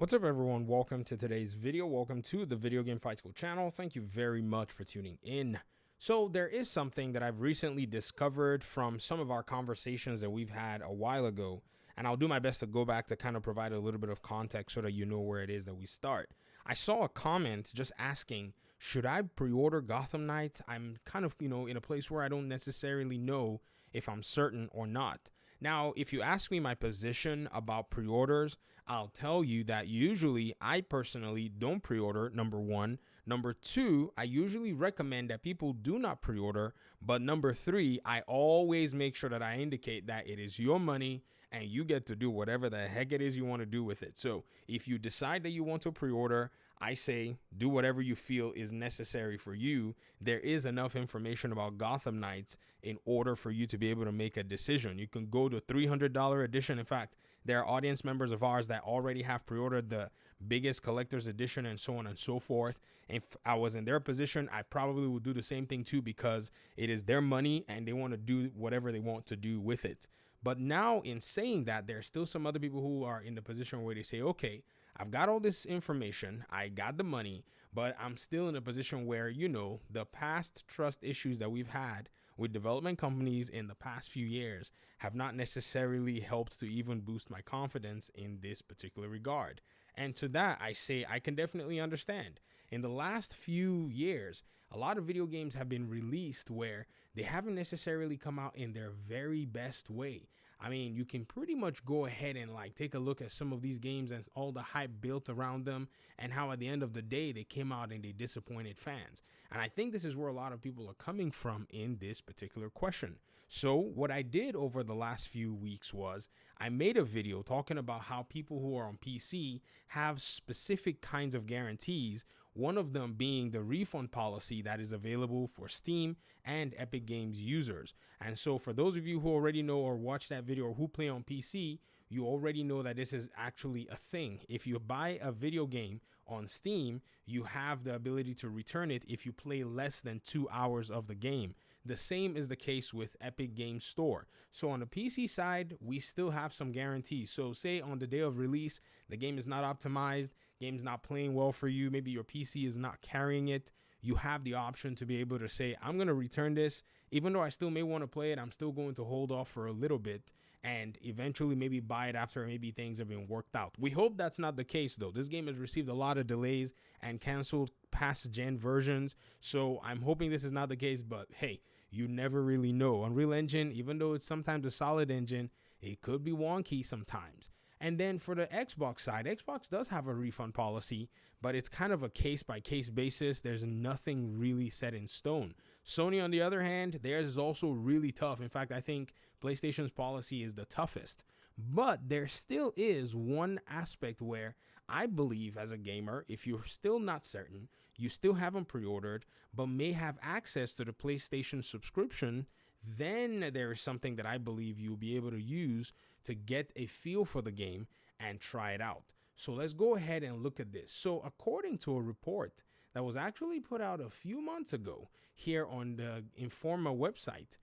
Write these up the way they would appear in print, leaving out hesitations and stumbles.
What's up, everyone? Welcome to today's video. Welcome to the Video Game Fight School channel. Thank you very much for tuning in. So there is something that I've recently discovered from some of our conversations that we've had a while ago, and I'll do my best to go back to kind of provide a little bit of context so that you know where it is that we start. I saw a comment just asking, should I pre-order Gotham Knights? I'm kind of, in a place where I don't necessarily know if I'm certain or not. Now, if you ask me my position about pre-orders, I'll tell you that usually I personally don't pre-order, number one. Number two, I usually recommend that people do not pre-order. But number three, I always make sure that I indicate that it is your money and you get to do whatever the heck it is you want to do with it. So if you decide that you want to pre-order, I say do whatever you feel is necessary for you. There is enough information about Gotham Knights in order for you to be able to make a decision. You can go to $300 edition. In fact, there are audience members of ours that already have pre-ordered the biggest collector's edition and so on and so forth. If I was in their position, I probably would do the same thing too, because it is their money and they want to do whatever they want to do with it. But now, in saying that, there are still some other people who are in the position where they say, okay, I've got all this information, I got the money, but I'm still in a position where, the past trust issues that we've had with development companies in the past few years have not necessarily helped to even boost my confidence in this particular regard. And to that, I say I can definitely understand. In the last few years, a lot of video games have been released where they haven't necessarily come out in their very best way. I mean, you can pretty much go ahead and take a look at some of these games and all the hype built around them and how at the end of the day they came out and they disappointed fans. And I think this is where a lot of people are coming from in this particular question. So what I did over the last few weeks was I made a video talking about how people who are on PC have specific kinds of guarantees, one of them being the refund policy that is available for Steam and Epic Games users. And so for those of you who already know or watch that video or who play on PC, you already know that this is actually a thing. If you buy a video game on Steam, you have the ability to return it if you play less than 2 hours of the game. The same is the case with Epic Games Store. So on the PC side, we still have some guarantees. So say on the day of release, the game is not optimized, game's not playing well for you, maybe your PC is not carrying it, you have the option to be able to say, I'm going to return this. Even though I still may want to play it, I'm still going to hold off for a little bit and eventually maybe buy it after maybe things have been worked out. We hope that's not the case, though. This game has received a lot of delays and canceled past gen versions, so I'm hoping this is not the case, but hey, you never really know. Unreal Engine, even though it's sometimes a solid engine, it could be wonky sometimes. And then for the Xbox side, Xbox does have a refund policy, but it's kind of a case-by-case basis. There's nothing really set in stone. Sony, on the other hand, theirs is also really tough. In fact, I think PlayStation's policy is the toughest. But there still is one aspect where I believe as a gamer, if you're still not certain, you still haven't pre-ordered, but may have access to the PlayStation subscription, then there is something that I believe you'll be able to use to get a feel for the game and try it out. So let's go ahead and look at this. So according to a report that was actually put out a few months ago here on the Informa website,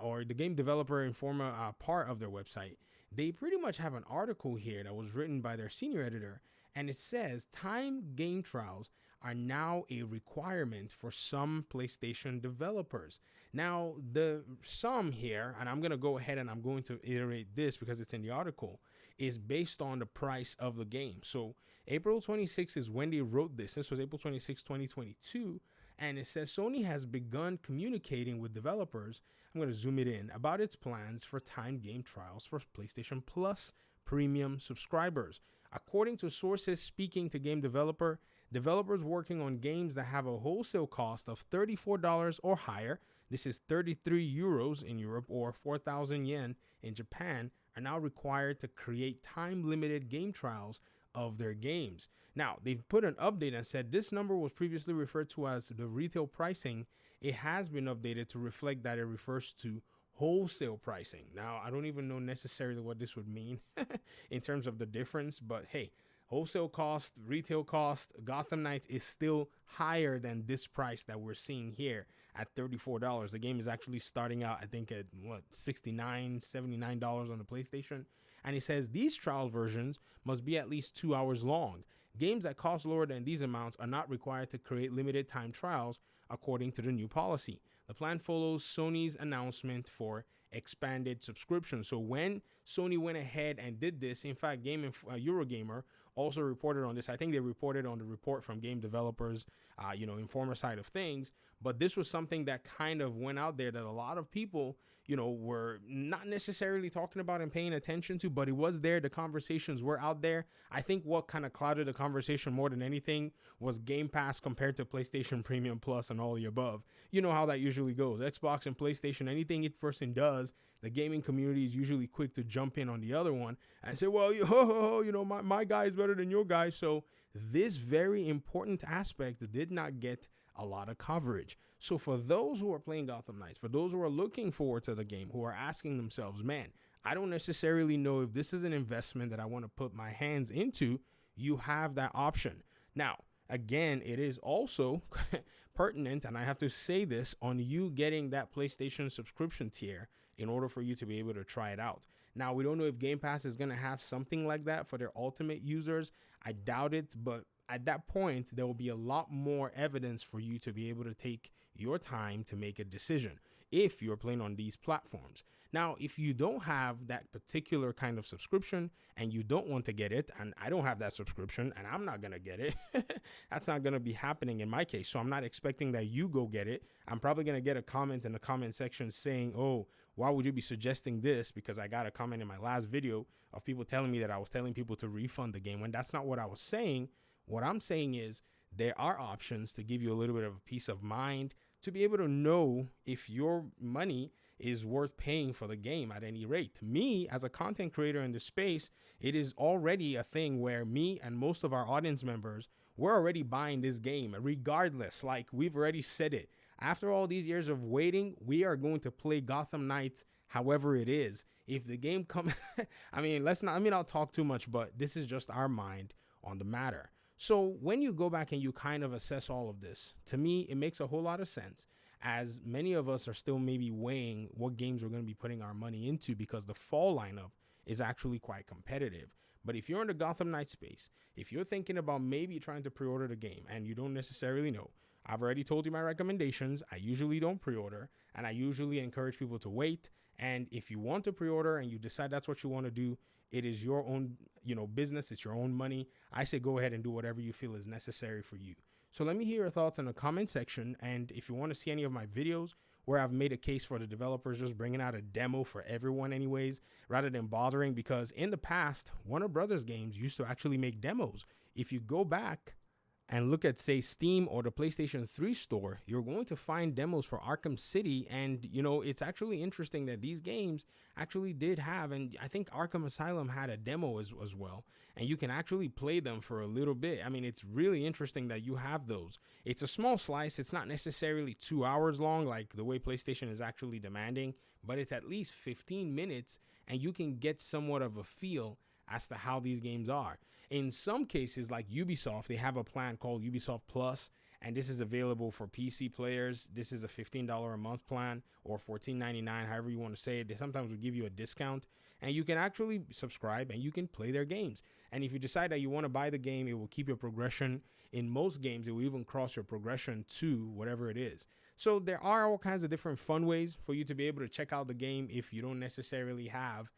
or the game developer Informa part of their website, they pretty much have an article here that was written by their senior editor, and it says time game trials are now a requirement for some PlayStation developers. Now, the sum here, and I'm going to go ahead and I'm going to iterate this because it's in the article, is based on the price of the game. So April 26th is when they wrote this. This was April 26, 2022. And it says Sony has begun communicating with developers, I'm going to zoom it in, about its plans for timed game trials for PlayStation Plus premium subscribers. According to sources speaking to game developers working on games that have a wholesale cost of $34 or higher, this is 33 euros in Europe or 4,000 yen in Japan, are now required to create time-limited game trials of their games. Now, they've put an update and said this number was previously referred to as the retail pricing. It has been updated to reflect that it refers to wholesale pricing. Now, I don't even know necessarily what this would mean in terms of the difference, but hey, wholesale cost, retail cost, Gotham Knights is still higher than this price that we're seeing here at $34. The game is actually starting out, I think, at $69, $79 on the PlayStation. And it says these trial versions must be at least 2 hours long. Games that cost lower than these amounts are not required to create limited time trials according to the new policy. The plan follows Sony's announcement for expanded subscription. So when Sony went ahead and did this, in fact, Eurogamer also reported on this. I think they reported on the report from Game Developers, Informer side of things. But this was something that kind of went out there that a lot of people, were not necessarily talking about and paying attention to, but it was there. The conversations were out there. I think what kind of clouded the conversation more than anything was Game Pass compared to PlayStation Premium Plus and all the above. You know how that usually goes. Xbox and PlayStation, anything each person does, the gaming community is usually quick to jump in on the other one and say, well, my guy is better than your guy. So this very important aspect did not get a lot of coverage. So for those who are playing Gotham Knights, for those who are looking forward to the game, who are asking themselves, man, I don't necessarily know if this is an investment that I want to put my hands into, you have that option. Now, again, it is also pertinent, and I have to say this, on you getting that PlayStation subscription tier in order for you to be able to try it out. Now, we don't know if Game Pass is going to have something like that for their ultimate users. I doubt it, but at that point, there will be a lot more evidence for you to be able to take your time to make a decision if you're playing on these platforms. Now, if you don't have that particular kind of subscription and you don't want to get it, and I don't have that subscription and I'm not going to get it, that's not going to be happening in my case. So I'm not expecting that you go get it. I'm probably going to get a comment in the comment section saying, oh, why would you be suggesting this? Because I got a comment in my last video of people telling me that I was telling people to refund the game when that's not what I was saying. What I'm saying is there are options to give you a little bit of a peace of mind to be able to know if your money is worth paying for the game at any rate. Me, as a content creator in the space, it is already a thing where me and most of our audience members, we're already buying this game regardless. Like, we've already said it. After all these years of waiting, we are going to play Gotham Knights however it is. If the game comes, I'll talk too much, but this is just our mind on the matter. So when you go back and you kind of assess all of this, to me, it makes a whole lot of sense, as many of us are still maybe weighing what games we're going to be putting our money into because the fall lineup is actually quite competitive. But if you're in the Gotham Knights space, if you're thinking about maybe trying to pre-order the game and you don't necessarily know, I've already told you my recommendations. I usually don't pre-order, and I usually encourage people to wait. And if you want to pre-order and you decide that's what you want to do, it is your own, business. It's your own money. I say go ahead and do whatever you feel is necessary for you. So let me hear your thoughts in the comment section. And if you want to see any of my videos where I've made a case for the developers just bringing out a demo for everyone anyways, rather than bothering, because in the past, Warner Brothers games used to actually make demos. If you go back and look at, say, Steam or the PlayStation 3 store, you're going to find demos for Arkham City. And, it's actually interesting that these games actually did have, and I think Arkham Asylum had a demo as well. And you can actually play them for a little bit. I mean, it's really interesting that you have those. It's a small slice. It's not necessarily 2 hours long like the way PlayStation is actually demanding, but it's at least 15 minutes, and you can get somewhat of a feel as to how these games are. In some cases, like Ubisoft, they have a plan called Ubisoft Plus, and this is available for PC players. This is a $15 a month plan, or $14.99, however you want to say it. They sometimes will give you a discount, and you can actually subscribe and you can play their games. And if you decide that you want to buy the game, it will keep your progression. In most games, it will even cross your progression to whatever it is. So there are all kinds of different fun ways for you to be able to check out the game if you don't necessarily have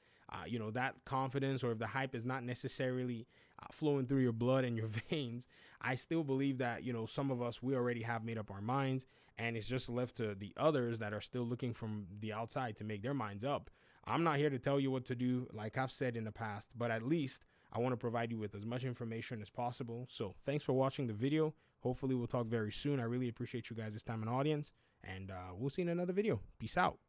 that confidence, or if the hype is not necessarily flowing through your blood and your veins. I still believe that, some of us, we already have made up our minds, and it's just left to the others that are still looking from the outside to make their minds up. I'm not here to tell you what to do, like I've said in the past, but at least I want to provide you with as much information as possible. So thanks for watching the video. Hopefully we'll talk very soon. I really appreciate you guys' time and audience, and we'll see you in another video. Peace out.